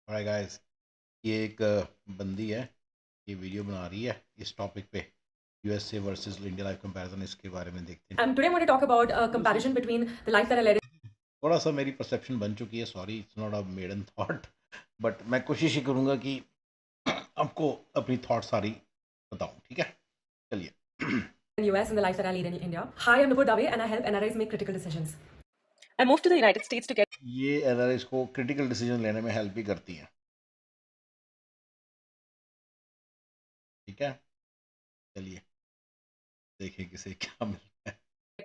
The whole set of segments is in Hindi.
ऑलराइट गाइस, ये एक बंदी है। ये वीडियो बना रही है इस टॉपिक पे, USA versus India life comparison. इसके बारे में देखते हैं। Today I'm going to talk about a दूसरी comparison between the life that I led थोड़ा सा मेरी परसेप्शन बन चुकी है, sorry it's not a maiden thought, but मैं कोशिश ही करूँगा कि आपको अपनी थॉट सारी बताऊँ। ठीक है, चलिए। in the US and the life that I lead in India. Hi, I'm Nupur Dave and I help NRIs make critical decisions. I moved to the United States to get ये एनालिस्ट को क्रिटिकल डिसीजन लेने में हेल्प भी करती है। ठीक है, चलिए देखिए किसे क्या मिलता है।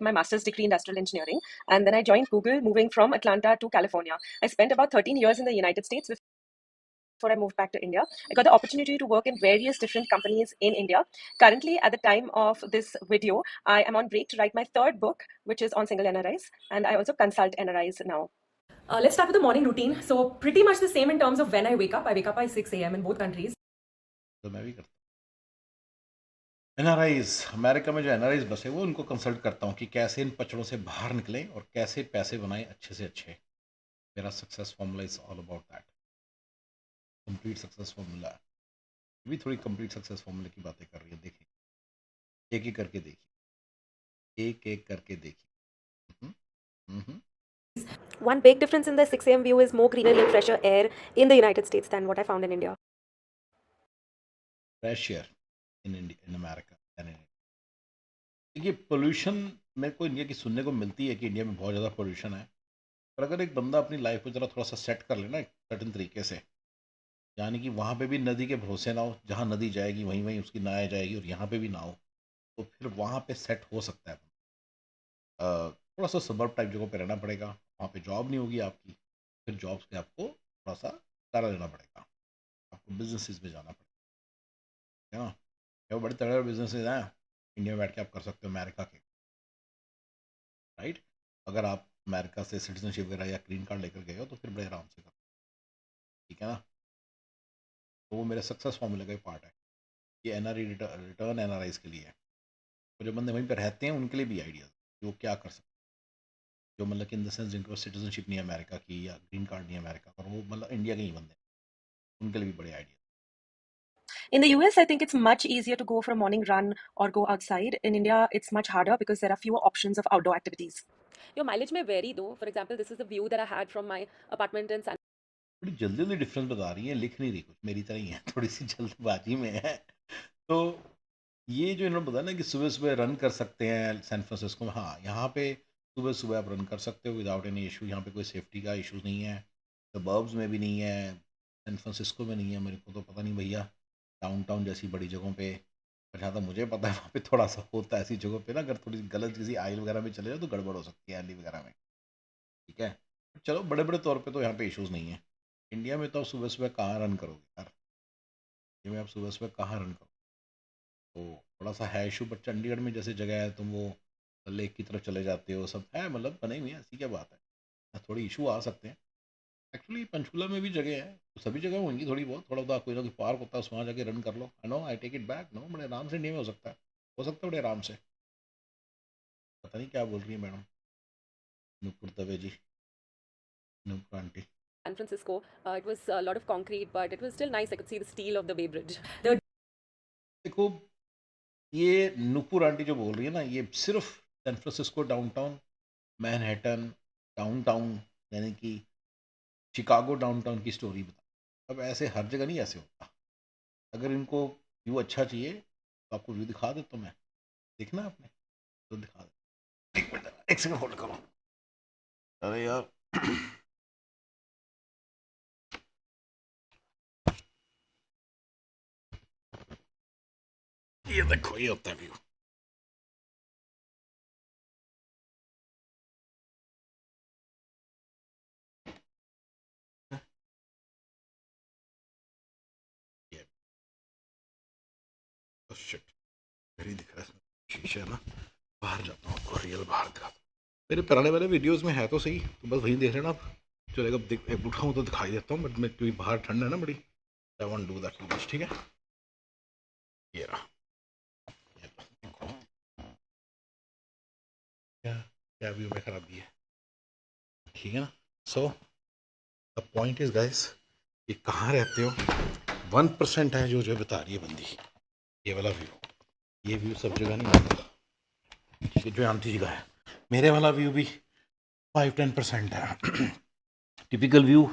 my master's degree in industrial engineering, and then I joined Google, moving from Atlanta to California. I spent about 13 years in the United States before I moved back to India. I got the opportunity to work in various different companies in India. Currently, at the time of this video, I am on break to write my third book, which is on single NRIs, and I also consult NRIs now. Let's start with the morning routine. So, pretty much the same in terms of when I wake up. I wake up by 6 a.m. in both countries. तो मैं भी करता हूँ। एनआरआईज, अमेरिका में जो एनआरआईज बसे वो उनको कंसल्ट करता हूँ कि कैसे इन पचड़ों से बाहर निकलें और कैसे पैसे बनाएं अच्छे से अच्छे। मेरा success formula is all about that, complete success formula. भी थोड़ी कंप्लीट सक्सेस फॉर्मूले की बातें कर रही है, देखिए एक एक करके देखिए, एक एक करके देखिए। One big difference in the 6 a.m. view is more greenery and fresher air in the United States than what I found in India. Fresh air in India, in America. देखिए पोल्यूशन मेरे को इंडिया की सुनने को मिलती है कि इंडिया में बहुत ज़्यादा पोल्यूशन है। पर अगर एक बंदा अपनी लाइफ को ज़रा थोड़ा सा सेट कर लेना एक सर्टन तरीके से, यानी कि वहाँ पे भी नदी के भरोसे ना हो, जहाँ नदी जाएगी वहीं वहीं उसकी नाव जाएगी और यहाँ पे भी ना हो, तो फिर वहाँ पे सेट हो सकता है। थोड़ा सा सबर्ब टाइप जगह पे रहना पड़ेगा, वहाँ पे जॉब नहीं होगी आपकी, फिर जॉब से आपको थोड़ा सा सहारा लेना पड़ेगा, आपको बिजनेसेस में जाना पड़ेगा, है ना। वो बड़े तगड़े बिजनेसेस हैं इंडिया में बैठ के आप कर सकते हो अमेरिका के, राइट। अगर आप अमेरिका से सिटीजनशिप वगैरह या ग्रीन कार्ड लेकर गए हो तो फिर बड़े आराम से करो, ठीक है ना। तो वो मेरे सक्सेस फॉर्मूले का ही पार्ट है। ये एनआरई रिटर्न एनआरआईज के लिए है, तो जो बंदे वहीं पर रहते हैं उनके लिए भी आइडियाज़ कि वो क्या कर सकते हैं। जो मतलब कि इन द सेंस जिनको सिटीजनशिप नहीं है अमेरिका की या ग्रीन कार्ड नहीं है अमेरिका और वो मतलब इंडिया के ही बंदे हैं, उनके लिए भी बड़े idea. In the US, I think it's much easier to go for a morning run or go outside. In India, it's much harder because there are fewer options of outdoor activities. Your mileage may vary though. For example, this is the view that I had from my apartment in San. बड़ी जल्दी जल्दी डिफरेंस बता रही है, लिख नहीं रही कुछ, मेरी तरह ही है, थोड़ी सी जल्दबाजी में है। तो ये जो इन्होंने बताया ना कि सुबह सुबह रन कर सकते हैं सैन फ्रांसिस्को में, हाँ यहाँ पे सुबह सुबह आप रन कर सकते हो विदाउट एनी इशू। यहाँ पे कोई सेफ्टी का इशू नहीं है, सबर्ब्स में भी नहीं है, सैन फ्रांसिस्को में नहीं है, मेरे को तो पता नहीं भैया डाउनटाउन जैसी बड़ी जगहों पे। पर जहाँ तक मुझे पता है वहाँ पे थोड़ा सा होता है ऐसी जगहों पे ना, अगर थोड़ी गलत किसी आइल वगैरह में चले जाओ तो गड़बड़ हो सकती है, एली वगैरह में। ठीक है, चलो बड़े बड़े तौर पे तो यहाँ पे इश्यूज़ नहीं है। इंडिया में तो आप सुबह सुबह कहाँ रन करोगे यार, इंडिया में आप सुबह सुबह कहाँ रन करोगे। तो थोड़ा सा है इशू, बट चंडीगढ़ में जैसे जगह है तुम वो लेक की तरफ चले जाते हो, सब है मतलब बने हुए हैं, ऐसी क्या बात है। थोड़ी इशू आ सकते हैं। एक्चुअली पंचकूला में भी जगह है, तो सभी जगह होंगी थोड़ी बहुत, थोड़ा बहुत कोई ना कोई पार्क होता है, वहाँ जाके रन कर लो। I know, I take it back, no बड़े आराम से इंडिया में हो सकता है, हो सकता है बड़े आराम से। पता नहीं क्या बोल रही है madam Nupur Dave ji, Nupur aunty. San Francisco, it was a lot of concrete, but it was still nice. I could see the steel of the Bay Bridge. The देखो ये नुपुर आंटी जो बोल रही है ना, ये सिर्फ San Francisco downtown, Manhattan downtown, यानी कि शिकागो डाउनटाउन की स्टोरी बता। अब ऐसे हर जगह नहीं ऐसे होता। अगर इनको व्यू अच्छा चाहिए तो आपको व्यू दिखा देता हूँ मैं, देखना आपने तो दिखा दे। एक मिनट, एक सेकंड होल्ड करो। अरे यार ये देखो, ये होता है व्यू। ये शिट, मेरी दिख रहा है शीशा ना, बाहर जाता हूँ आपको रियल बाहर दिखाता हूँ। मेरे पुराने वाले वीडियोस में है तो सही, तो बस वहीं देख लेना आप, चलेगा। उठाऊँ तो दिखाई देता हूँ, बट मैं क्योंकि बाहर ठंड है ना बड़ी, I want do that much. ठीक है, ये रहा, ये लो, देखो क्या क्या व्यू में खराबी है, ठीक है ना। So the point is guys, ये कहाँ रहते हो? 1% है जो जो बता रही है बंदी। ये वाला व्यू, ये व्यू सब जगह नहीं आता, ठीक है, जो आंटी जगह है। मेरे वाला व्यू भी 5-10% है। टिपिकल व्यू,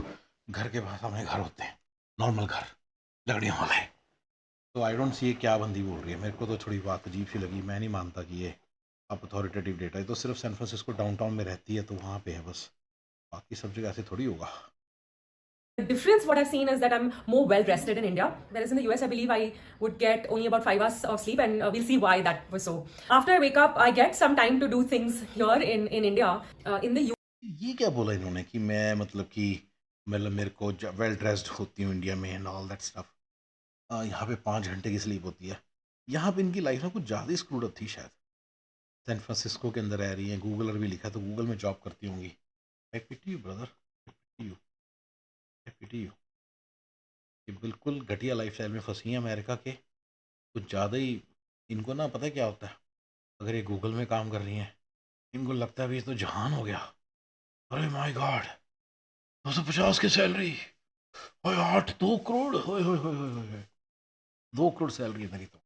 घर के पास हमारे घर होते हैं, नॉर्मल घर, लकड़ियों वाले। तो आई डोंट सी ये क्या बंदी बोल रही है, मेरे को तो थोड़ी बात अजीब सी लगी। मैं नहीं मानता कि ये आप अथॉरिटेटिव डेटा है। तो सिर्फ सैन फ्रांसिस्को डाउनटाउन में रहती है तो वहाँ पे है बस, बाकी सब जगह ऐसे थोड़ी होगा। The difference, what I've seen, is that I'm more well rested in India, whereas in the US, I believe I would get only about 5 hours of sleep, and we'll see why that was so. After I wake up, I get some time to do things here in India. In the ये क्या बोला इन्होंने कि मैं मतलब कि मतलब मेरे को वेल ड्रेस्ड होती हूँ इंडिया में एंड ऑल दैट स्टफ। यहाँ पे 5 घंटे की स्लीप होती है। यहाँ पे इनकी लाइफ ना कुछ ज़्यादा ही स्क्रूड अप थी शायद। सैन फ्रांसिस्को के अंदर रह रही हैं, गूगलर भी लिखा है, तो गूगल में जॉब करती होंगी। I pity you brother, I pity you, I pity you. ये बिल्कुल घटिया लाइफ स्टाइल में फंसी हैं अमेरिका के, कुछ ज़्यादा ही। इनको ना पता है क्या होता है, अगर ये गूगल में काम कर रही हैं, इनको लगता है भी ये तो जहान हो गया। अरे माय गॉड, 250 की सैलरी, ओए 8-2 करोड़, होए होए होए होए होए, 2 करोड़ सैलरी है मेरी तो।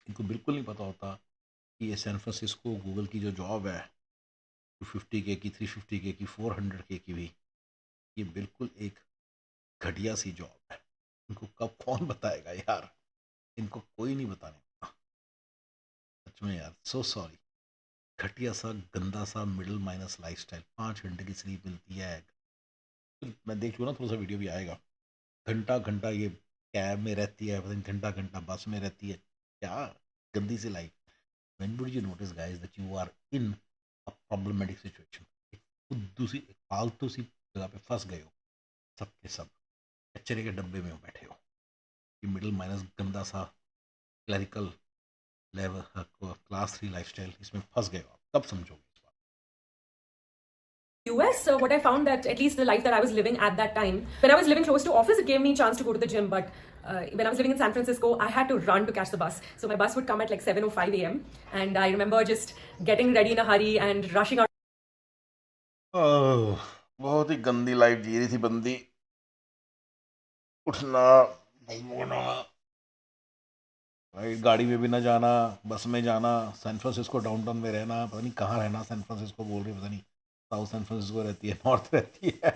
इनको बिल्कुल नहीं पता होता कि ये सैन फ्रांसिस्को गूगल की जो जॉब है, 250K की, 350K की, 400K की भी, ये बिल्कुल एक घटिया सी जॉब है। इनको कब कौन बताएगा यार, इनको कोई नहीं बताने वाला। सच में यार, सो सॉरी। घटिया सा, गंदा सा, मिडिल माइनस लाइफस्टाइल। 5 घंटे की स्लीप मिलती है। मैं देख लूँ ना, थोड़ा सा वीडियो भी आएगा। घंटा घंटा ये कैब में रहती है, पता नहीं घंटा घंटा बस में रहती है। क्या गंदी सी life. When would you notice guys that you are in a problematic situation? एक खुद सी, एक फालतू सी जगह पे फंस गए हो, सब के सब कचरे के डब्बे में हो बैठे हो। ये मिडिल माइनस गंदा सा क्लरिकल लेवल क्लास 3 लाइफस्टाइल, इसमें फंस गए हो आप, कब समझोगे इस बात? US, what I found, that at least the life that I was living at that time, when I was living close to office, it gave me a chance to go to the gym. But when I was living in San Francisco, I had to run to catch the bus. So my bus would come at like 7:05 a.m. And I remember just getting ready in a hurry and rushing out. बहुत ही गंदी लाइफ जी रही थी बंदी। उठना, घूमना, भाई गाड़ी में भी ना जाना, बस में जाना, सैन फ्रांसिस्को डाउनटाउन में रहना, पता नहीं कहाँ रहना। सैन फ्रांसिस्को बोल रही है, पता नहीं साउथ सैन फ्रांसिस्को रहती है, नॉर्थ रहती है।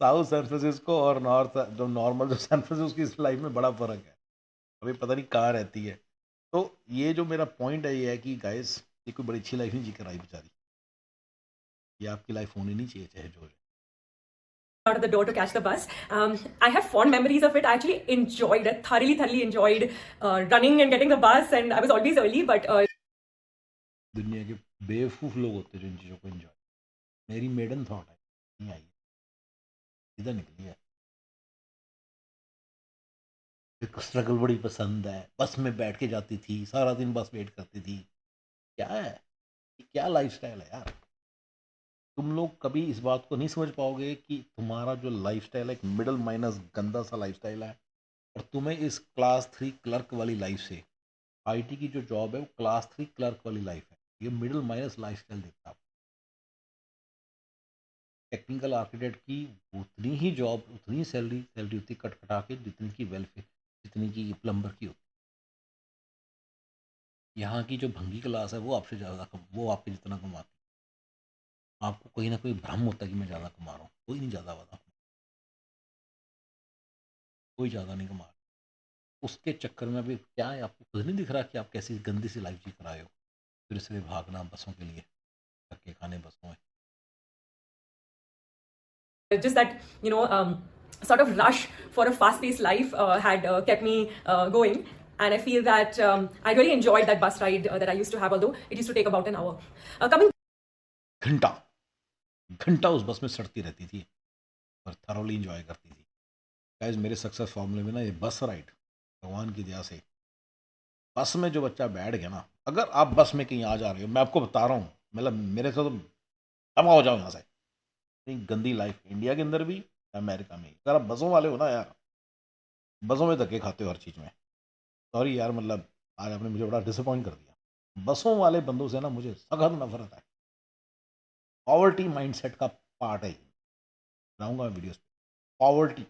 साउथ सैन फ्रांसिस्को और नॉर्थ, जो नॉर्मल जो सैन फ्रांसिस्को की, इस लाइफ में बड़ा फर्क है। अभी पता नहीं कहाँ रहती है। तो ये जो मेरा पॉइंट है ये है कि गाइस, ये कोई बड़ी अच्छी लाइफ नहीं जी कर आई बेचारी। ये आपकी लाइफ होनी नहीं चाहिए, चाहे जो है। Out of the door to catch the bus. I have fond memories of it. I actually enjoyed it, thoroughly enjoyed running and getting the bus, and I was always early. But दुनिया के बेवकूफ़ लोग होते हैं जो इन चीज़ों को एंजॉय। मेरी मेडन थॉट है, नहीं आई, इधर निकली है। मेरे को स्ट्रगल बड़ी पसंद है, बस में बैठ के जाती थी, सारा दिन बस वेट करती थी। क्या है ये, क्या लाइफस्टाइल है यार? तुम लोग कभी इस बात को नहीं समझ पाओगे कि तुम्हारा जो लाइफस्टाइल है एक मिडिल माइनस गंदा सा लाइफस्टाइल है, और तुम्हें इस क्लास 3 क्लर्क वाली लाइफ से, आईटी की जो जॉब है वो क्लास 3 क्लर्क वाली लाइफ है, ये मिडिल माइनस लाइफस्टाइल देखता है। टेक्निकल आर्किटेक्ट की उतनी ही जॉब, उतनी ही सैलरी सैलरी होती कटकटा के, जितनी की वेलफेयर, जितनी की प्लम्बर की होती। यहाँ की जो भंगी क्लास है वो आपसे ज़्यादा कम, वो आपके जितना कमाती है। आपको कोई ना कोई भ्रम होता है कि मैं ज़्यादा कमा रहा हूँ, कोई नहीं ज़्यादा वादा, कोई ज़्यादा नहीं कमा रहा। उसके चक्कर में अभी क्या है, आपको खुद नहीं दिख रहा कि आप कैसी गंदी सी लाइफ जी कर आए हो? फिर से भागना बसों के लिए, धक्के खाने बसों में। just that, sort of rush for a fast-paced life had kept me going. And I feel that I really enjoyed that bus ride that I used to have, although it used to take about an hour. Coming घंटा घंटा उस बस में सड़ती रहती थी, और थरोली इंजॉय करती थी। गाइस, मेरे सक्सेस फॉर्मूले में ना ये बस राइड, भगवान की दया से, बस में जो बच्चा बैठ गया ना, अगर आप बस में कहीं आ जा रहे हो, मैं आपको बता रहा हूँ, मतलब मेरे से तो तबाह हो जाओ यहाँ से। इतनी गंदी लाइफ इंडिया के अंदर भी, अमेरिका में भी। अगर आप बसों वाले हो ना यार, बसों में धक्के खाते हो हर चीज़ में। सॉरी यार, मतलब आज आपने मुझे बड़ा डिसअपॉइंट कर दिया। बसों वाले बंदों से ना मुझे सख्त नफरत है। पॉवर्टी माइंडसेट का पार्ट है ये। जाऊँगा मैं वीडियोस पे। पॉवर्टी,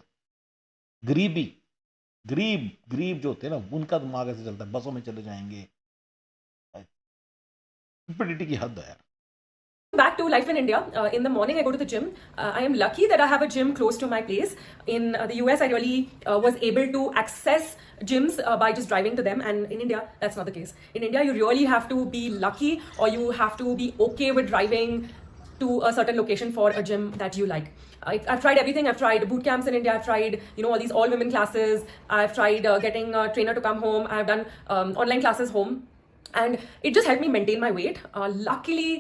गरीबी, गरीब जो होते हैं ना, उनका दिमाग ऐसे चलता है, बसों में चले जाएंगे। स्टुपिडिटी की हद है यार। Back to life in India. In the morning, I go to the gym. I am lucky that I have a gym close to my place. In the US, I really was able to access gyms by just driving to them. And in India, that's not the case. In India, you really have to be lucky, or you have to be okay with driving to a certain location for a gym that you like. I've tried everything. I've tried boot camps in India. I've tried, all these all women classes. I've tried getting a trainer to come home. I've done online classes home. And it just helped me maintain my weight. Luckily,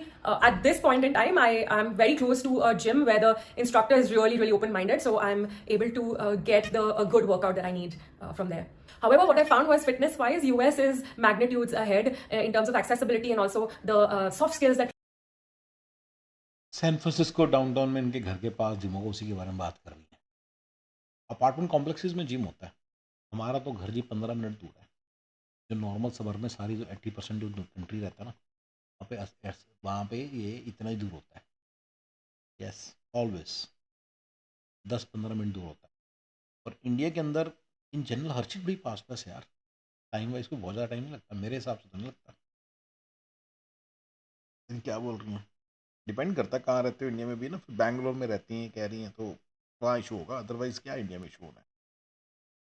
at this point in time, I am very close to a gym where the instructor is really, really open-minded. So I'm able to get a good workout that I need from there. However, what I found was fitness-wise, US is magnitudes ahead in terms of accessibility and also the soft skills that San Francisco downtown में इनके घर के पास जिम होगा, उसी के बारे में बात कर रही है। अपार्टमेंट कॉम्प्लेक्सेस में जिम होता है। हमारा तो घर जी 15 मिनट दूर है। जो नॉर्मल सबर में सारी जो 80% जो कंट्री रहता है ना, वहाँ पे ये इतना ही दूर होता है। यस, ऑलवेज 10-15 मिनट दूर होता है। और इंडिया के अंदर इन जनरल हर चीज़ बड़ी पास पास है यार। टाइम वाइज को बहुत ज़्यादा टाइम नहीं लगता, मेरे हिसाब से तो नहीं लगता। लेकिन क्या बोल रही हैं, डिपेंड करता है कहाँ रहते हो। इंडिया में भी ना, फिर बैंगलोर में रहती हैं कह रही हैं, तो वहाँ इशू होगा, अदरवाइज क्या इंडिया में इशू होना है।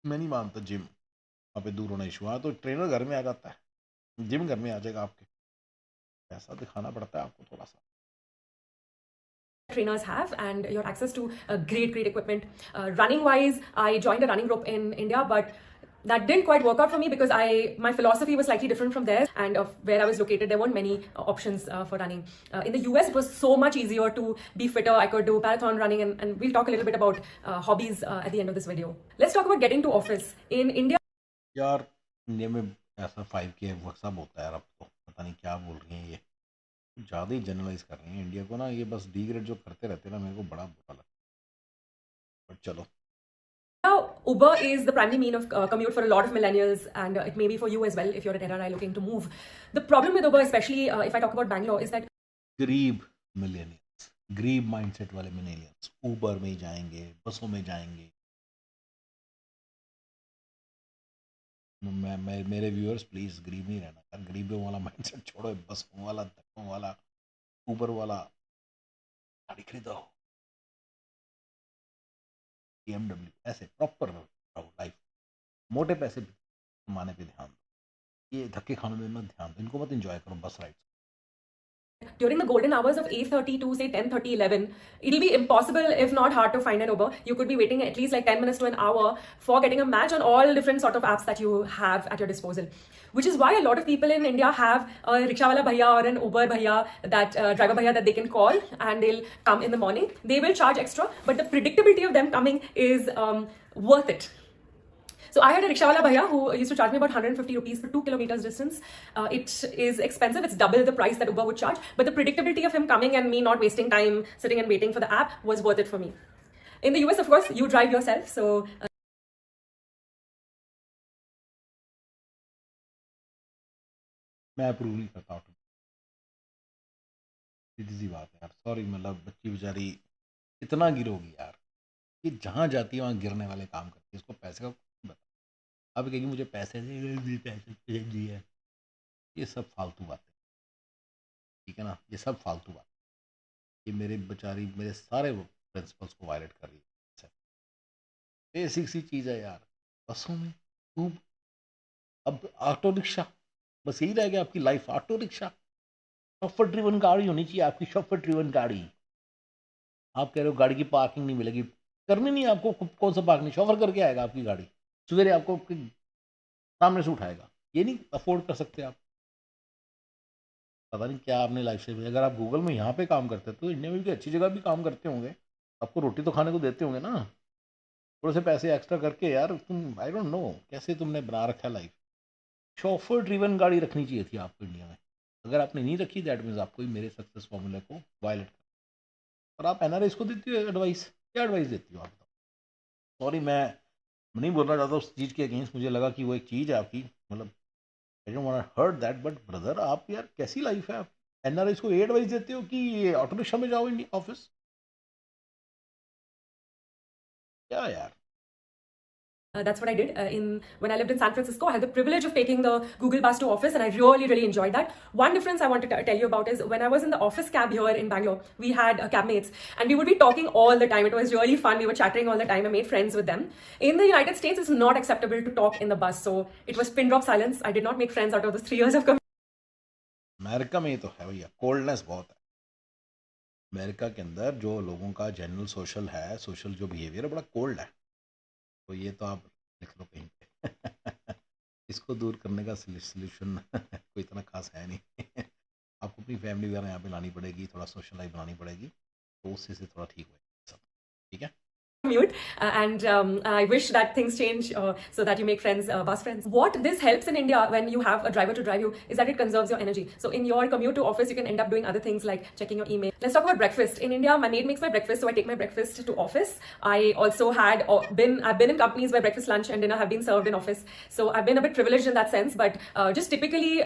मैं नहीं मानता जिम वहाँ पे दूर होना इशू। हाँ तो ट्रेनर घर में आ जाता है, जिम घर में आ जाएगा आपके। पैसा दिखाना पड़ता है आपको थोड़ा सा। trainers have, and your access to great equipment. Running wise, I joined a running group in India, but that didn't quite work out for me because my philosophy was slightly different from theirs, and of where I was located, there weren't many options for running. In the US, it was so much easier to be fitter. I could do marathon running, and we'll talk a little bit about hobbies at the end of this video. Let's talk about getting to office. In India, यार इंडिया में ऐसा 5K वर्कशॉप होता है यार। अब तो पता नहीं क्या बोल रही हैं, ये ज़्यादा ही जनरलाइज कर रही हैं इंडिया को ना। ये बस डिग्रेड जो करते रहते हैं ना, मेरे को बड़ा बुरा लगता है। बट चलो, Uber is the primary mean of commute for a lot of millennials, and it may be for you as well if you're an NRI looking to move. The problem with Uber, especially if I talk about Bangalore, is that गरीब मिलेनियल्स, गरीब माइंडसेट वाले मिलेनियल्स ऊबर में ही जाएंगे, बसों में जाएंगे। मैं मेरे व्यूअर्स प्लीज़ गरीब नहीं रहना यार। गरीबों वाला माइंडसेट छोड़ो, बसों वाला, धक्कों वाला, ऊबर वाला गाड़ी खरीदो, BMW, ऐसे प्रॉपर रहो लाइफ। मोटे पैसे कमाने पे ध्यान दो, ये धक्के खाने में मत ध्यान दो, इनको मत एंजॉय करो बस ride. during the golden hours of 8:30 to say 10:30, 11, it'll be impossible, if not hard, to find an Uber. You could be waiting at least like 10 minutes to an hour for getting a match on all different sort of apps that you have at your disposal. Which is why a lot of people in India have a rickshaw wala bhaiya or an Uber bhaiya, that driver bhaiya that they can call, and they'll come in the morning. They will charge extra, but the predictability of them coming is worth it. So I had a rickshawala bhaiya who used to charge me about 150 rupees for 2 kilometers distance. It is expensive. It's double the price that Uber would charge. But the predictability of him coming and me not wasting time sitting and waiting for the app was worth it for me. In the US, of course, you drive yourself. So मैं अप्रूव नहीं करता ऑटो। सीधी सी बात है यार, सॉरी, मतलब बच्ची बेचारी इतना गिरोगी यार। ये जहाँ जाती है वहाँ गिरने वाले काम करती है। इसको पैसे का बता, अब कहेगी मुझे पैसे दे, पैसे चाहिए। ये सब फालतू बातें, ठीक है ना, ये सब फालतू बात। ये मेरे बेचारी मेरे सारे प्रिंसिपल्स को वायलेट कर रही है। बेसिक सी चीज़ है यार, बसों में खूब। अब ऑटो रिक्शा, बस यही रह गया आपकी life, auto rickshaw. Chauffeur driven गाड़ी होनी चाहिए आपकी, शॉफर ड्रिवन गाड़ी। आप कह रहे हो गाड़ी की पार्किंग नहीं मिलेगी, करनी नहीं आपको। कौन सा पार्किंग, शॉफर करके आएगा आपकी गाड़ी, सवेरे आपको सामने से उठाएगा। ये नहीं अफोर्ड कर सकते आप। पता नहीं क्या आपने लाइफ से। अगर आप गूगल में यहाँ पे काम करते तो इंडिया में भी अच्छी जगह भी काम करते होंगे, आपको रोटी तो खाने को देते होंगे ना, थोड़े से पैसे एक्स्ट्रा करके। यार तुम, आई डोंट नो कैसे तुमने बना रखा लाइफ। शॉफर ड्रिवन गाड़ी रखनी चाहिए थी आपको इंडिया में। अगर आपने नहीं रखी, दैट मीन्स आपको ही मेरे सक्सेस फॉर्मूले को वायलेट कर। और आप एनआरआई को देती हो एडवाइस, क्या एडवाइस देती हो आप बताओ। सॉरी, मैं नहीं बोलना चाहता उस चीज़ के अगेंस्ट, मुझे लगा कि वो एक चीज़ है आपकी, मतलब I don't want to hurt that, but brother आप यार कैसी लाइफ है। आप एनआरआई को एडवाइस देते हो कि ऑटो रिक्शा में जाओ इंडिया ऑफिस। क्या यार? That's what I did when I lived in San Francisco. I had the privilege of taking the Google bus to office, and I really, really enjoyed that. One difference I want to tell you about is when I was in the office cab here in Bangalore, we had cab mates, and we would be talking all the time. It was really fun. We were chatting all the time. I made friends with them. In the United States, it's not acceptable to talk in the bus, so it was pin drop silence. I did not make friends out of the 3 years of America में ये तो है भैया, कोल्डनेस बहुत है। अमेरिका के अंदर जो लोगों का जनरल सोशल है, सोशल जो बिहेवियर है, बड़ा कोल्ड है। तो ये तो आप लिख लो कहीं पे। इसको दूर करने का सोल्यूशन कोई इतना खास है नहीं। आपको अपनी फैमिली वगैरह यहाँ पे लानी पड़ेगी, थोड़ा सोशल लाइफ बनानी पड़ेगी, तो उससे से थोड़ा ठीक होएगा सब। ठीक है? commute and I wish that things change so that you make friends, bus friends. What this helps in India when you have a driver to drive you is that it conserves your energy. So in your commute to office, you can end up doing other things like checking your email. Let's talk about breakfast. In India, my maid makes my breakfast, so I take my breakfast to office. I also I've been in companies where breakfast, lunch and dinner have been served in office. So I've been a bit privileged in that sense, but just typically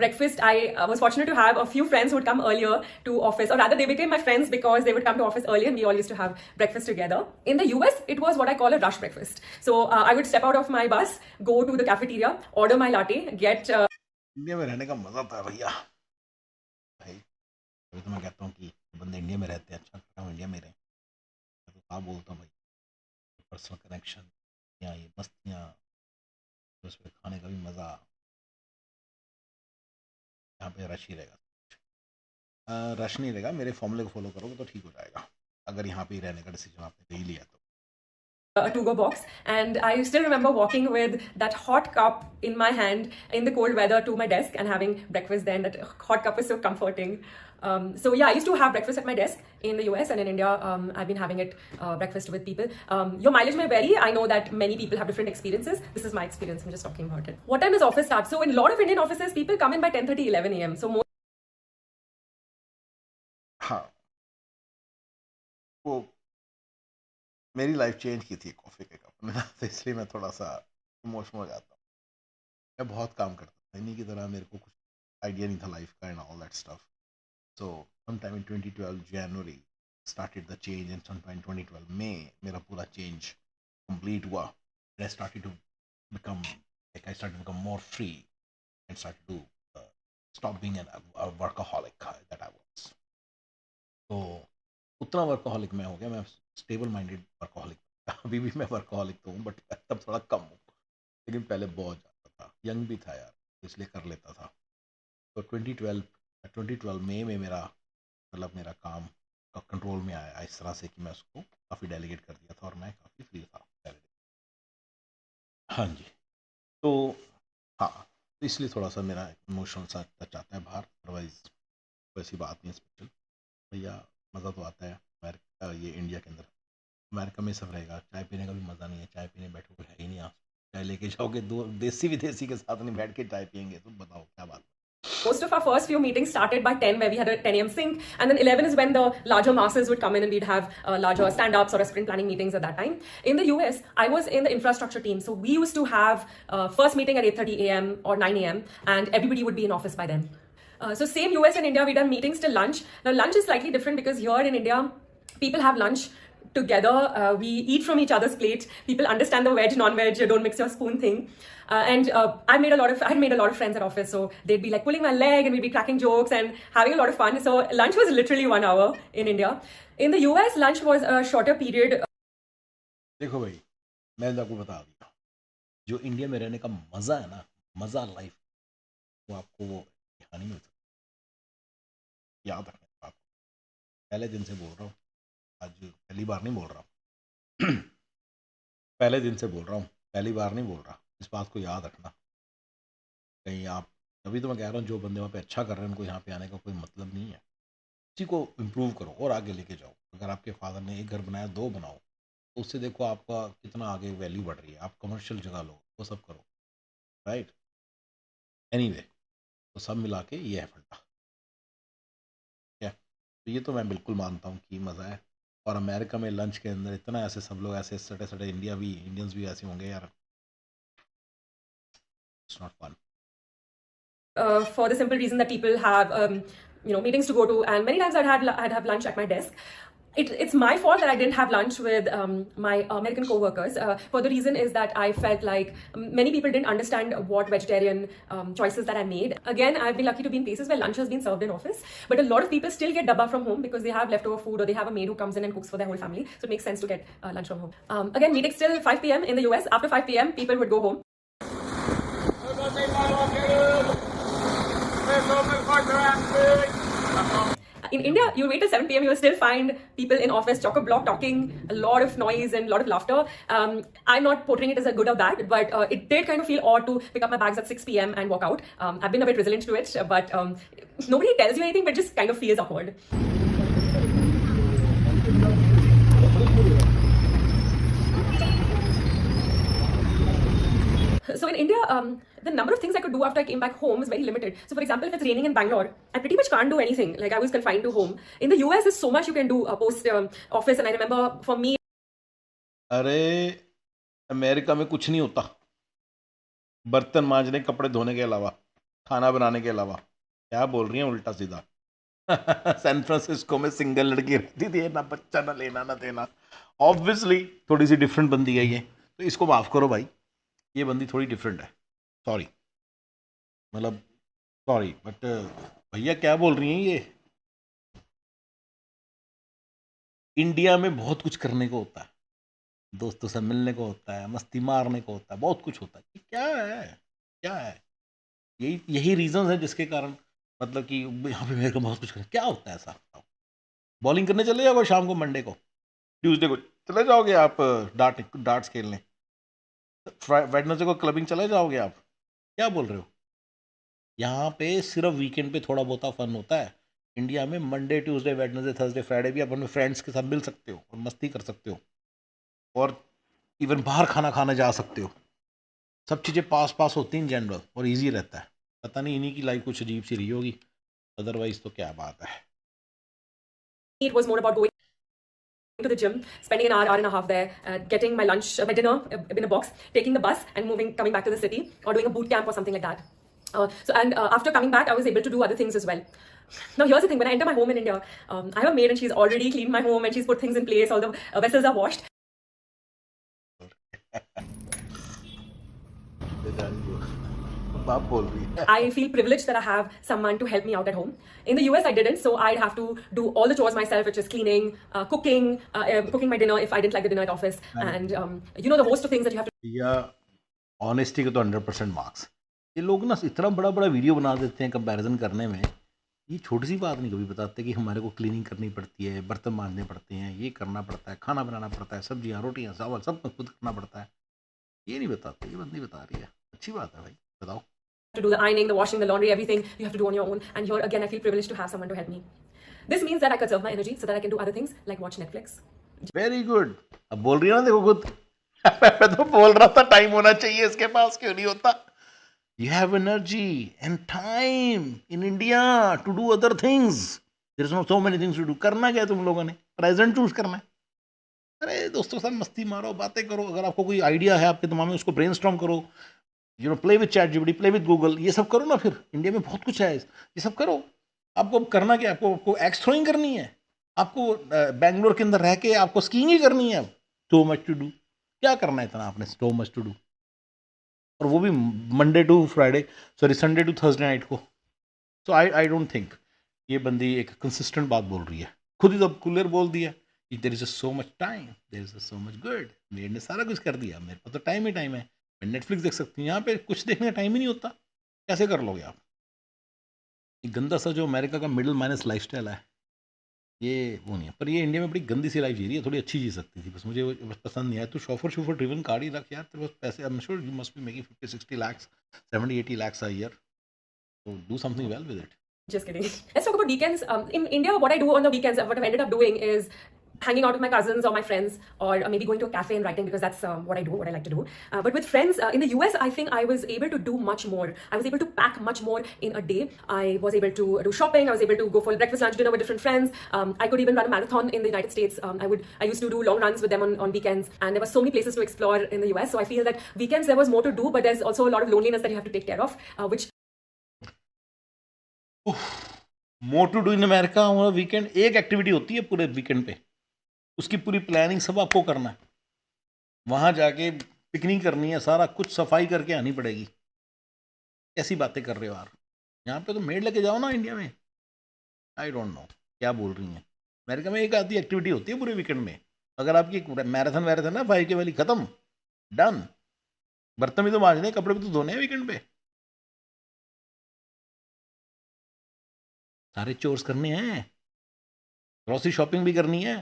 breakfast, I was fortunate to have a few friends who would come earlier to office, or rather they became my friends because they would come to office early and we all used to have breakfast together. In the US, it was what I call a rush breakfast. So I would step out of my bus, go to the cafeteria, order my latte, get India में रहने का मजा था भैया भाई। अभी तो मैं कहता हूँ कि बंदे इंडिया में रहते हैं, अच्छा करता हूँ इंडिया में रहे। मैं तो क्या बोलता हूँ भाई, पर्सनल कनेक्शन या ये मस्तियाँ, तो उसमें खाने का भी मज़ा। यहाँ पे रश ही रहेगा। रश नहीं रहेगा, मेरे फॉर्मूले को फॉलो करोगे तो ठीक हो जाएगा, अगर यहाँ पे ही रहने का डिसीजन आपने ले ही लिया तो। a to-go box, and I still remember walking with that hot cup in my hand in the cold weather to my desk and having breakfast then. That hot cup is so comforting. So yeah, I used to have breakfast at my desk in the US, and in India, I've been having it breakfast with people. Your mileage may vary. I know that many people have different experiences. This is my experience. I'm just talking about it. What time does office start? So in a lot of Indian offices, people come in by 10:30, 11 a.m. So most हाँ, वो मेरी लाइफ चेंज की थी कॉफ़ी के कप में ना, तो इसलिए मैं थोड़ा सा इमोशनल हो जाता हूँ। मैं बहुत काम करता था, इन्हीं की तरह मेरे को कुछ आइडिया नहीं था लाइफ का end all that stuff. So sometime in 2012 January started the change, and sometime 2012 में मेरा पूरा चेंज कंप्लीट हुआ। I started to become more free and started to stop being a workaholic that I was. तो उतना वर्कaholic मैं हो गया, मैं स्टेबल माइंडेड वर्कaholic। अभी भी मैं वर्कaholic तो हूँ, बट तब थोड़ा कम हूँ, लेकिन पहले बहुत ज़्यादा था। यंग भी था यार, इसलिए कर लेता था। तो 2012 में मेरा मतलब मेरा काम का कंट्रोल में आया इस तरह से कि मैं उसको काफ़ी डेलीगेट कर दिया था और मैं काफ़ी फ्री था पहले। हाँ जी। तो हाँ, तो इसलिए थोड़ा सा मेरा इमोशनल सा टच आता है बाहर, अदरवाइज वैसी बात नहीं स्पेशल भैया। मज़ा तो आता है अमेरिका, ये इंडिया के अंदर। अमेरिका में सब रहेगा, चाय पीने का भी मज़ा नहीं है, चाय पीने बैठोगे है ही नहीं आप। चाय लेके जाओगे, दो देसी विदेशी के साथ नहीं बैठ के चाय पियेंगे, तो बताओ क्या बात है। most of our first few meetings started by 10, where we had a 10 a.m. sync, and then 11 is when the larger masses would come in and we'd have larger stand-ups or sprint planning meetings at that time. In the US, I was in the infrastructure team, so we used to have first meeting at 8:30 a.m. or 9 a.m. and everybody would be in office by then. So same US and India, we done meetings till lunch. Now lunch is slightly different because here in India, people have lunch together. We eat from each other's plate. People understand the veg, non-veg, don't mix your spoon thing. And I had made a lot of friends at office, so they'd be like pulling my leg and we'd be cracking jokes and having a lot of fun. So lunch was literally 1 hour in India. In the US, lunch was a shorter period. देखो भाई, मैं आपको बता दिया, जो इंडिया में रहने का मज़ा है ना, मज़ा लाइफ, वो आपको वो यहाँ नहीं मिल सकता। याद रखना इस बात को। पहले दिन से बोल रहा हूँ, आज पहली बार नहीं बोल रहा हूँ। पहले दिन से बोल रहा हूँ, पहली बार नहीं बोल रहा। इस बात को याद रखना। कहीं आप, तभी तो मैं कह रहा हूँ, जो बंदे वहाँ पे अच्छा कर रहे हैं उनको यहाँ पे आने का कोई मतलब नहीं है। इसी को इम्प्रूव करो और आगे लेके जाओ। अगर आपके फादर ने एक घर बनाया, 2 बनाओ, तो उससे देखो आपका कितना आगे वैल्यू बढ़ रही है। आप कमर्शियल जगह लो, वो सब करो, राइट? एनीवे, तो सब मिला के ये है फंडा। क्या? तो ये तो मैं बिल्कुल मानता हूँ कि मज़ा है। और अमेरिका में लंच के अंदर इतना ऐसे सब लोग ऐसे सटे सटे इंडियंस भी ऐसे होंगे यार, it's not fun. For the simple reason that people have meetings to go to, and many times I'd have lunch at my desk. It's my fault that I didn't have lunch with my American co-workers. For the reason is that I felt like many people didn't understand what vegetarian choices that I made. Again, I've been lucky to be in places where lunch has been served in office, but a lot of people still get dabba from home because they have leftover food or they have a maid who comes in and cooks for their whole family. So it makes sense to get lunch from home. Again, meetings till 5 p.m. in the US. After 5 p.m., people would go home. In India, you wait till 7 p.m., you'll still find people in office, chock-a-block, talking, a lot of noise and a lot of laughter. I'm not portraying it as a good or bad, but it did kind of feel odd to pick up my bags at 6 p.m. and walk out. I've been a bit resilient to it, but nobody tells you anything, but it just kind of feels awkward. So in India, the number of things I could do after I came back home is very limited. So for example, if it's raining in Bangalore, I pretty much can't do anything. Like I was confined to home. In the US, there's so much you can do post office. And I remember for me, अरे अमेरिका में कुछ नहीं होता, बर्तन मांजने, कपड़े धोने के अलावा, खाना बनाने के अलावा। क्या बोल रही हैं उल्टा सीधा? सैन फ्रांसिस्को में सिंगल लड़की रहती थी, ना बच्चा ना लेना ना देना। ऑब्वियसली थोड़ी सी डिफरेंट बंदी है ये, तो इसको माफ़ करो भाई, ये बंदी थोड़ी डिफरेंट है। सॉरी, मतलब सॉरी, बट भैया क्या बोल रही हैं ये? इंडिया में बहुत कुछ करने को होता है, दोस्तों से मिलने को होता है, मस्ती मारने को होता है, बहुत कुछ होता है। ये क्या है, क्या है? यही यही रीजन है जिसके कारण मतलब कि यहाँ पे मेरे को बहुत कुछ करना। क्या होता है ऐसा? बताओ। बॉलिंग करने चले जाओगे शाम को, मंडे को, ट्यूसडे को चले जाओगे आप डार्ट्स खेलने, वेडनेसडे को क्लबिंग चले जाओगे आप। क्या बोल रहे हो? यहाँ पे सिर्फ वीकेंड पे थोड़ा बहुत फन होता है। इंडिया में Monday, Tuesday, Wednesday, Thursday, Friday भी आप अपने फ्रेंड्स के साथ मिल सकते हो और मस्ती कर सकते हो, और इवन बाहर खाना खाने जा सकते हो। सब चीज़ें पास पास होती हैं इन जनरल, और इजी रहता है। पता नहीं इन्हीं की लाइफ कुछ अजीब सी रही होगी, अदरवाइज तो क्या बात है। it was more about going to the gym, spending an hour and a half there, getting my lunch, my dinner in a box, taking the bus and coming back to the city, or doing a boot camp or something like that. After coming back, I was able to do other things as well. Now here's the thing: when I enter my home in India, I have a maid and she's already cleaned my home and she's put things in place. All the vessels are washed. बाप बोल रही है। I feel privileged that I have someone to help me out at home. In the US, I didn't, so I'd have to do all the chores myself, which is cleaning, cooking my dinner if I didn't like the dinner at office, and the host of things that you have to. या ऑनेस्टी के तो 100% मार्क्स। ये लोग ना इतना बड़ा बड़ा वीडियो बना देते हैं कंपैरिजन करने में, ये छोटी सी बात नहीं कभी बताते कि हमारे को क्लीनिंग करनी पड़ती है, बर्तन मांजने पड़ते हैं, ये करना पड़ता है, खाना बनाना पड़ता है, सब्जियाँ, रोटियाँ, चावल सब खुद करना पड़ता है। ये नहीं बताते, ये बंदी बता रही है। अच्छी बात है भाई, बताओ। To do the ironing, the washing, the laundry, everything you have to do on your own. And here again, I feel privileged to have someone to help me. This means that I conserve my energy so that I can do other things like watch Netflix. Very good. अब बोल रही है ना, देखो खुद। मैं तो बोल रहा था टाइम होना चाहिए इसके पास, क्यों नहीं होता? You have energy and time in India to do other things. There is not so many things to do. करना क्या है तुम लोगों ने? प्रेजेंट चूज करना है। अरे दोस्तों के साथ मस्ती मारो, बातें करो। अगर आपको कोई आइडिया है आपके दिमाग में, उसको ब्रेनस्टॉर्म करो। Play with chat GPT, play with Google, ये सब करो ना। फिर इंडिया में बहुत कुछ है, ये सब करो। आपको करना क्या? आपको एक्स थ्रोइंग करनी है, आपको बैंगलोर के अंदर रह के आपको स्कीइंग ही करनी है। So much to do. क्या करना है इतना आपने? सो मच टू डू, और वो भी Monday to Friday, sorry Sunday to Thursday night को। सो आई डोंट थिंक ये बंदी एक कंसिस्टेंट बात बोल रही है। खुद ही तो क्लियर बोल दिया, there is so much time, there is so much good. मेरे ने सारा कुछ कर दिया, मेरे पास तो टाइम ही टाइम है। मैं नेटफ्लिक्स देख सकती हूँ, यहाँ पे कुछ देखने का टाइम ही नहीं होता। कैसे कर लोगे आप? ये गंदा सा जो अमेरिका का मिडिल माइनस लाइफस्टाइल है, ये वो नहीं है। पर ये इंडिया में बड़ी गंदी सी लाइफ जी रही है, थोड़ी अच्छी जी सकती थी, बस मुझे वो बस पसंद नहीं आया। तो शॉफर ड्रिवन कार ही रख यार, तेरे पास पैसे। I am sure you must be making 50-60 lakhs, 70-80 lakhs a year, so do something well with it. Just kidding. Let's talk about weekends. In India, what I do on the weekends, what I've ended up doing is hanging out with my cousins or my friends, or maybe going to a cafe and writing, because that's what I do, what I like to do. But with friends in the US, I think I was able to do much more. I was able to pack much more in a day. I was able to do shopping. I was able to go for breakfast, lunch, dinner with different friends. I could even run a marathon in the United States. I used to do long runs with them on weekends, and there were so many places to explore in the US. So I feel that weekends there was more to do, but there's also a lot of loneliness that you have to take care of, which. More to do in America. Weekend एक एक्टिविटी होती है पूरे वीकेंड पे, उसकी पूरी प्लानिंग सब आपको करना है, वहाँ जाके पिकनिक करनी है, सारा कुछ सफाई करके आनी पड़ेगी। कैसी बातें कर रहे हो यार, यहाँ पे तो मेड लेके जाओ ना इंडिया में। आई डोंट नो क्या बोल रही हैं। अमेरिका में एक आधी एक्टिविटी होती है पूरे वीकेंड में, अगर आपकी मैराथन वैराथन ना 5K वाली खत्म, डन। बर्तन भी तो मांजने, कपड़े भी तो धोने हैं वीकेंड पे, सारे चोर्स करने हैं, ग्रोसरी शॉपिंग भी करनी है।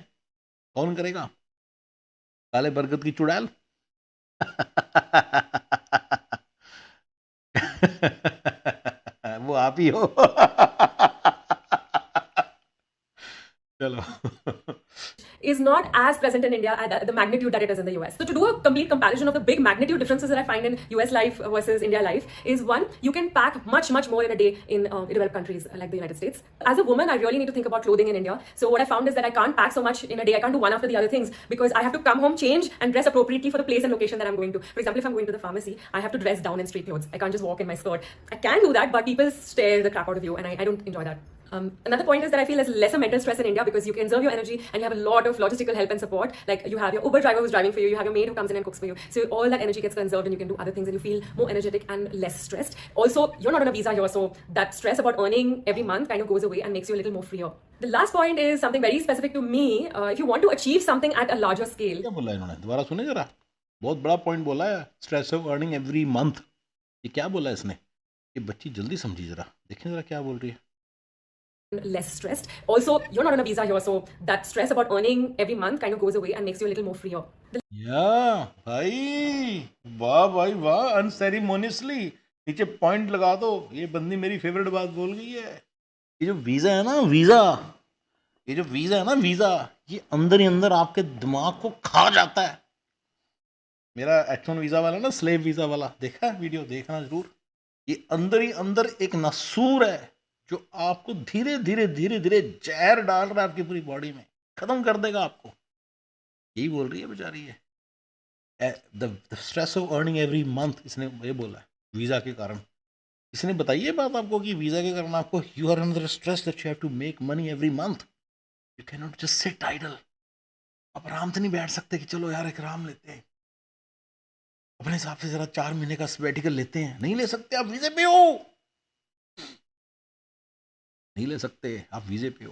कौन करेगा? काले बरगद की चुड़ैल। वो आप ही हो। चलो। is not as present in India at the magnitude that it is in the US. So to do a complete comparison of the big magnitude differences that I find in US life versus India life is one, you can pack much more in a day in developed countries like the United States. As a woman, I really need to think about clothing in India. So what I found is that I can't pack so much in a day. I can't do one after the other things because I have to come home, change and dress appropriately for the place and location that I'm going to. For example, if I'm going to the pharmacy, I have to dress down in street clothes. I can't just walk in my skirt. I can do that, but people stare the crap out of you and I don't enjoy that. Another point is that I feel there's lesser mental stress in India because you can conserve your energy and you have a lot of logistical help and support. Like you have your Uber driver who's driving for you, you have your maid who comes in and cooks for you. So all that energy gets conserved and you can do other things and you feel more energetic and less stressed. Also, you're not on a visa here, so that stress about earning every month kind of goes away and makes you a little more freer. The last point is something very specific to me. If you want to achieve something at a larger scale. क्या बोला इन्होंने, दोबारा सुने जरा, बहुत बड़ा पॉइंट बोला है, stress of earning every month. ये क्या बोला इसने? ये बच्ची जल्दी समझी, जरा देखें जरा क्या बोल रही है। Less stressed. Also, you're not on a visa here, so that stress about earning every month kind of goes away and makes you a little more freer. या भाई, वाह भाई वाह, अनसेरिमोनियसली नीचे पॉइंट लगा दो। ये बंदी मेरी फेवरेट बात बोल गई है। ये जो वीजा है ना, वीजा, ये जो वीजा है ना, वीजा, ये अंदर ही अंदर आपके दिमाग को खा जाता है। मेरा H1 वीजा वाला ना, स्लेव वीजा वाला, देखा है वीडियो, देखना जरूर। ये अंदर ही अंदर एक नसूर है जो आपको धीरे धीरे धीरे धीरे जहर डाल रहा है आपकी पूरी बॉडी में, खत्म कर देगा आपको। यही बोल रही है बेचारी है। The stress of earning every month, इसने ये बोला है वीजा के कारण। इसने बताई ये बात आपको कि वीजा के कारण आपको you are under stress that you have to make money every month. You can not just sit idle. आप आराम से नहीं बैठ सकते कि चलो यार एक आराम लेते हैं, अपने हिसाब से जरा 4 महीने का सब्बैटिकल लेते हैं। नहीं ले सकते, आप वीजे पे हो, नहीं ले सकते, आप वीजे पे हो।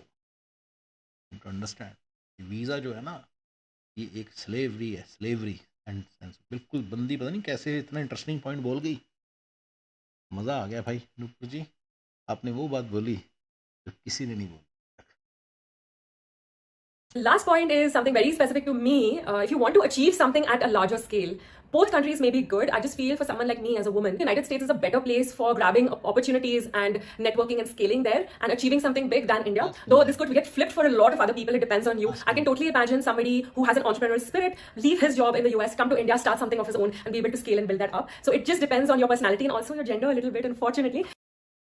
टू अंडरस्टैंड, वीजा जो है ना, ये एक स्लेवरी है, स्लेवरी एंड बिल्कुल बंदी, पता नहीं कैसे इतना इंटरेस्टिंग पॉइंट बोल गई। मज़ा आ गया भाई नुपुर जी, आपने वो बात बोली जो किसी ने नहीं बोली। Last point is something very specific to me. If you want to achieve something at a larger scale, both countries may be good. I just feel for someone like me as a woman, the United States is a better place for grabbing opportunities and networking and scaling there and achieving something big than India. Though this could get flipped for a lot of other people, it depends on you. I can totally imagine somebody who has an entrepreneurial spirit, leave his job in the US, come to India, start something of his own and be able to scale and build that up. So it just depends on your personality and also your gender a little bit, unfortunately.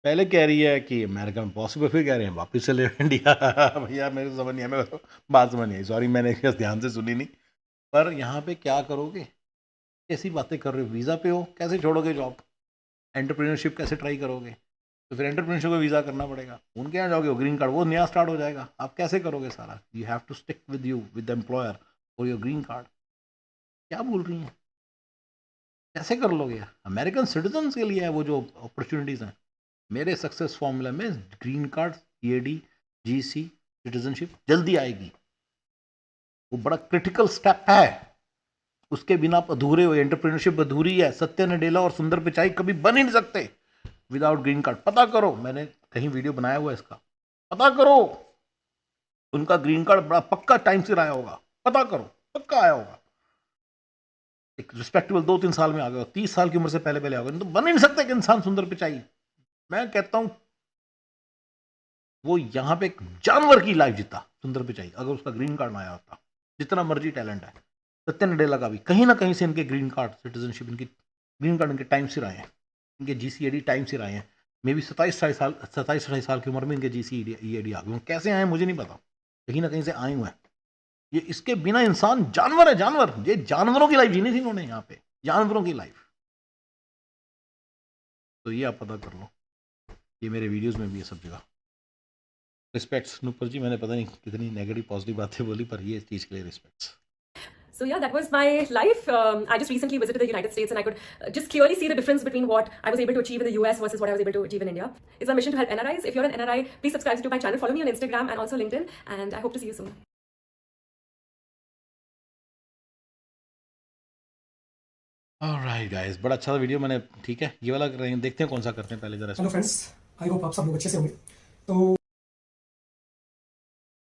पहले कह रही है कि अमेरिका में पॉसिबल, फिर कह रहे हैं वापस चले इंडिया। भैया मेरे को समझ नहीं है, मेरे को बात समझ नहीं आई, सॉरी मैंने ध्यान से सुनी नहीं। पर यहाँ पे क्या करोगे, कैसी बातें कर रहे हो? वीज़ा पे हो, कैसे छोड़ोगे जॉब? एंटरप्रेन्योरशिप कैसे ट्राई करोगे? तो फिर एंटरप्रेन्योरशिप को वीज़ा करना पड़ेगा, उनके यहाँ जाओगे, ग्रीन कार्ड वो नया स्टार्ट हो जाएगा। आप कैसे करोगे सारा? You have to stick with you with the employer for your green card. क्या बोल रही हैं? कैसे कर लोगे? अमेरिकन सिटीजन के लिए है वो जो अपॉर्चुनिटीज़ हैं। मेरे सक्सेस फॉर्मूला में green card, EAD, GC, citizenship जल्दी आएगी। वो बड़ा क्रिटिकल स्टेप है, उसके बिना आप अधूरे हो। एंटरप्रेन्योरशिप अधूरी है। सत्या नडेला और सुंदर पिचाई कभी बन ही नहीं सकते विदाउट ग्रीन कार्ड। पता करो, मैंने कहीं वीडियो बनाया हुआ है इसका, पता करो। उनका ग्रीन कार्ड बड़ा पक्का टाइम से आया होगा, पता करो, पक्का आया होगा। एक रिस्पेक्टेबल 2-3 साल में आ गया, 30 साल की उम्र से पहले आ गया। नहीं तो बन ही नहीं सकते कि इंसान सुंदर पिचाई। मैं कहता हूं वो यहां पे एक जानवर की लाइफ जीता सुंदर पिचाई, अगर उसका ग्रीन कार्ड ना आया होता। जितना मर्जी टैलेंट है। सत्या नडेला का भी कहीं ना कहीं से इनके ग्रीन कार्ड, सिटीजनशिप, इनकी ग्रीन कार्ड इनके टाइम से आए हैं, इनके GC-EAD टाइम से आए हैं। मे भी 27-28 साल की उम्र में इनके GC-EAD आ गए। कैसे आए मुझे नहीं पता, कहीं ना कहीं से आए हुए हैं। ये इसके बिना इंसान जानवर है, जानवर। ये जानवरों की लाइफ जीनी थी इन्होंने यहाँ पे, जानवरों की लाइफ। तो ये आप पता कर लो, ये मेरे वीडियोस में भी है सब जगह। रिस्पेक्ट्स नूपुर जी, मैंने पता नहीं कितनी नेगेटिव पॉजिटिव बातें बोली, पर ये चीज़ के लिए respects. So yeah, that was my life. I just recently visited the United States, and I could just clearly see the difference between what I was able to achieve in the US versus what I was able to achieve in India. It's my mission to help NRIs. If you're an NRI, please subscribe to my channel, follow me on Instagram and also LinkedIn, and I hope to see you soon. Alright guys, बड़ा अच्छा वीडियो मैंने, ठीक है, ये वाला देखते हैं कौन सा करते हैं पहले जरा। हेलो फ्रेंड्स, आई होप आप सब लोग अच्छे से होंगे। तो